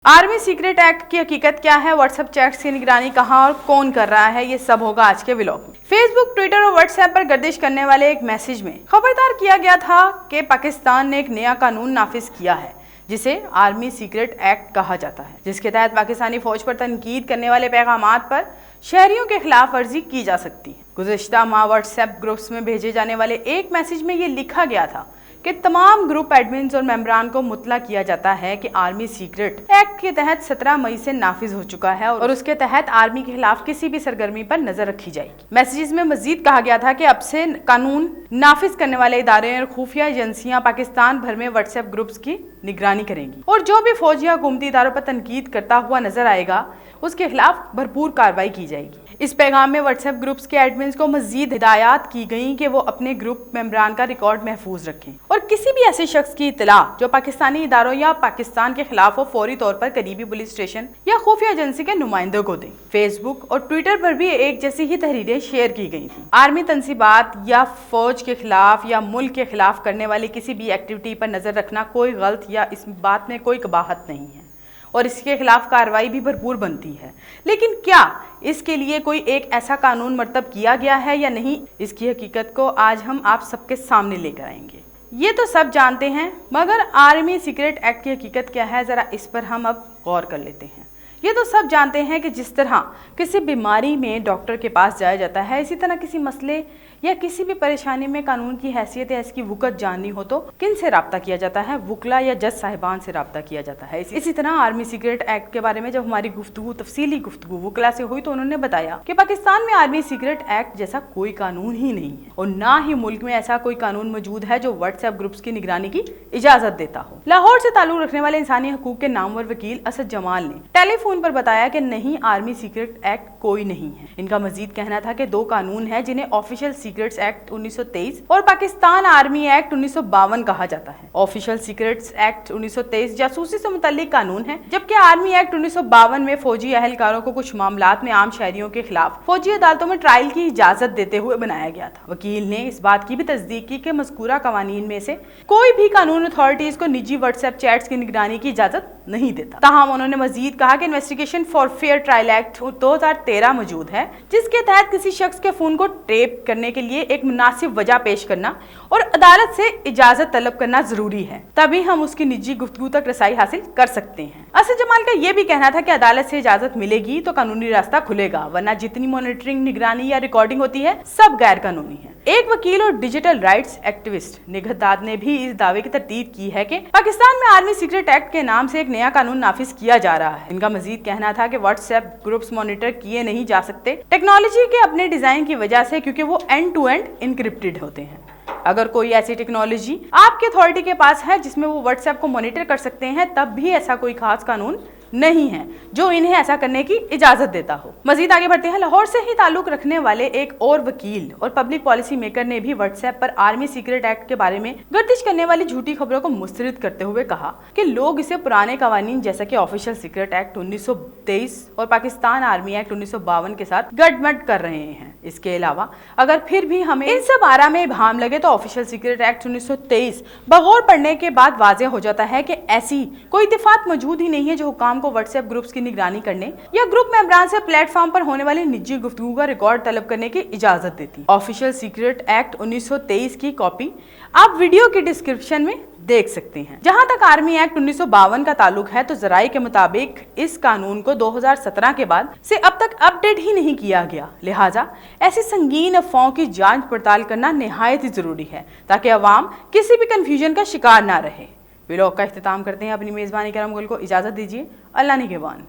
Army secret act की हकीकत क्या है, व्हाट्सएप चैट्स की निगरानी कहां और कौन कर रहा है, ये सब होगा आज के व्लॉग में। फेसबुक, ट्विटर और व्हाट्सएप पर गर्दिश करने वाले एक मैसेज में खबरदार किया गया था कि पाकिस्तान ने एक नया कानून नाफिज किया है जिसे आर्मी सीक्रेट एक्ट कहा जाता है, जिसके तहत पाकिस्तानी फौज पर तनकीद करने वाले पैगामात पर शहरियों के खिलाफ वर्जी की जा सकती है। गुज़िश्ता माह व्हाट्सएप ग्रुप्स में भेजे जाने वाले एक मैसेज में ये लिखा गया था कि तमाम ग्रुप एडमिन्स और मेंबरान को मुतला किया जाता है कि आर्मी सीक्रेट एक्ट के तहत 17 मई से नाफिज हो चुका है और उसके तहत आर्मी के खिलाफ किसी भी सरगर्मी पर नजर रखी जाएगी। मैसेजेस में मजीद कहा गया था कि अब से कानून नाफिज करने वाले इदारे और खुफिया एजेंसियां पाकिस्तान भर में व्हाट्सएप ग्रुप्स की निगरानी करेंगी और जो भी फौजी या हुकूमती इदारों पर तनकीद करता हुआ नजर आएगा उसके खिलाफ भरपूर कार्रवाई की जाएगी। इस पैगाम में व्हाट्सएप ग्रुप्स के एडमिन्स को मजीद हिदायत की गई कि वो अपने ग्रुप मेंबरान का रिकॉर्ड महफूज रखें और किसी भी ऐसे शख्स की इत्तला जो पाकिस्तानी इदारों या पाकिस्तान के खिलाफ हो फौरी तौर पर करीबी पुलिस स्टेशन या खुफिया एजेंसी के नुमाइंदों को दें। फेसबुक और ट्विटर पर भी एक जैसी ही तहरीरें शेयर की गई थी। आर्मी तनसीबात या फौज के खिलाफ या मुल्क के खिलाफ करने वाली किसी भी एक्टिविटी पर नजर रखना कोई गलत या इस बात में कोई कबाहत नहीं है और इसके खिलाफ कार्रवाई भी भरपूर बनती है। लेकिन क्या इसके लिए कोई एक ऐसा कानून मरतब किया गया है या नहीं, इसकी हकीकत को आज हम आप सबके सामने लेकर आएंगे। ये तो सब जानते हैं, मगर आर्मी सीक्रेट एक्ट की हकीकत क्या है, ज़रा इस पर हम अब गौर कर लेते हैं। ये तो सब जानते हैं कि जिस तरह किसी बीमारी में डॉक्टर के पास जाया जाता है, इसी तरह किसी मसले या किसी भी परेशानी में कानून की हैसियत या इसकी वुकत जाननी हो तो किन से राब्ता किया जाता है, वुकला या जज साहिबान से राब्ता किया जाता है। इसी तरह आर्मी सीक्रेट एक्ट के बारे में जब हमारी तफसीली गुफ्तगू वुकला से हुई तो उन्होंने बताया कि पाकिस्तान में आर्मी सीक्रेट एक्ट जैसा कोई कानून ही नहीं है और ना ही मुल्क में ऐसा कोई कानून मौजूद है जो व्हाट्सएप ग्रुप्स की निगरानी की इजाजत देता हो। लाहौर से ताल्लुक रखने वाले इंसानी हकूक के नामवर वकील असद जमाल ने टेलीफोन पर बताया कि नहीं, आर्मी सीक्रेट एक्ट कोई नहीं है। इनका मजीद कहना था कि दो कानून है जिन्हें ऑफिशियल सीक्रेट्स एक्ट 1923 और पाकिस्तान आर्मी एक्ट 1952 कहा जाता है। ऑफिशियल सीक्रेट्स एक्ट 1923 जासूसी से मुतल्लिक कानून है, जबकि आर्मी एक्ट 1952 में फौजी अहलकारों को कुछ मामलात में आम शहरियों के खिलाफ फौजी अदालतों में ट्रायल की इजाजत देते हुए बनाया गया था। वकील ने इस बात की भी तस्दीक की कि मज़कूरा कवानीन में से कोई भी कानून अथॉरिटीज को निजी व्हाट्सएप चैट्स की निगरानी की इजाजत नहीं देता। ताहम उन्होंने मजीद कहा कि investigation for fair trial act 2013 मौजूद है, जिसके तहत किसी शख्स के फोन को टेप करने के लिए एक मुनासिब वजह पेश करना और अदालत से इजाजत तलब करना जरूरी है, तभी हम उसकी निजी गुफ्तगू तक रसाई हासिल कर सकते हैं। असद जमाल का यह भी कहना था कि अदालत से इजाजत मिलेगी तो कानूनी रास्ता खुलेगा, वरना जितनी मॉनिटरिंग, निगरानी या रिकॉर्डिंग होती है सब गैर कानूनी है। एक वकील और डिजिटल राइट्स एक्टिविस्ट निगहदाद ने भी इस दावे की तरदीद की है कि पाकिस्तान में आर्मी सीक्रेट एक्ट के नाम से एक नया कानून नाफिज किया जा रहा है। इनका मजीद कहना था कि व्हाट्सएप ग्रुप्स मॉनिटर किए नहीं जा सकते टेक्नोलॉजी के अपने डिजाइन की वजह से, क्योंकि वो एंड टू एंड इनक्रिप्टेड होते हैं। अगर कोई ऐसी टेक्नोलॉजी आपके अथॉरिटी के पास है जिसमें वो व्हाट्सएप को मॉनिटर कर सकते हैं, तब भी ऐसा कोई खास कानून नहीं है जो इन्हें ऐसा करने की इजाजत देता हो। मजीद आगे बढ़ते हैं। लाहौर से ही ताल्लुक रखने वाले एक और वकील और पब्लिक पॉलिसी मेकर ने भी व्हाट्सएप पर आर्मी सीक्रेट एक्ट के बारे में गर्दिश करने वाली झूठी खबरों को मुस्तरद करते हुए कहा कि लोग इसे पुराने कवानीन जैसा कि ऑफिशियल सीक्रेट एक्ट 1923 और पाकिस्तान आर्मी एक्ट 1952 के साथ गड़बड़ कर रहे हैं। इसके अलावा अगर फिर भी हमें इन सब आरा में भाम लगे तो ऑफिशियल सीक्रेट एक्ट 1923 बगौर पढ़ने के बाद वाज़ेह हो जाता है कि ऐसी कोई इत्तेफाक मौजूद ही नहीं है जो हुकाम को व्हाट्सएप ग्रुप्स की निगरानी करने या ग्रुप मेंबरान से प्लेटफॉर्म पर होने वाली निजी गुफ्तगू का रिकॉर्ड तलब करने की इजाजत देती। ऑफिशियल सीक्रेट एक्ट 1923 की कॉपी आप वीडियो की डिस्क्रिप्शन में देख सकते हैं। जहां तक आर्मी एक्ट 1952 का ताल्लुक है तो जराये के मुताबिक इस कानून को 2017 के बाद से अब तक अपडेट ही नहीं किया गया, लिहाजा ऐसी संगीन अफवाहों की जांच पड़ताल करना निहायत ही जरूरी है ताकि अवाम किसी भी कंफ्यूजन का शिकार ना रहे। व्लॉग का इख्तिताम करते हैं। अपनी मेजबानी करम गुल को इजाजत दीजिए। अल्लाह निगहबान।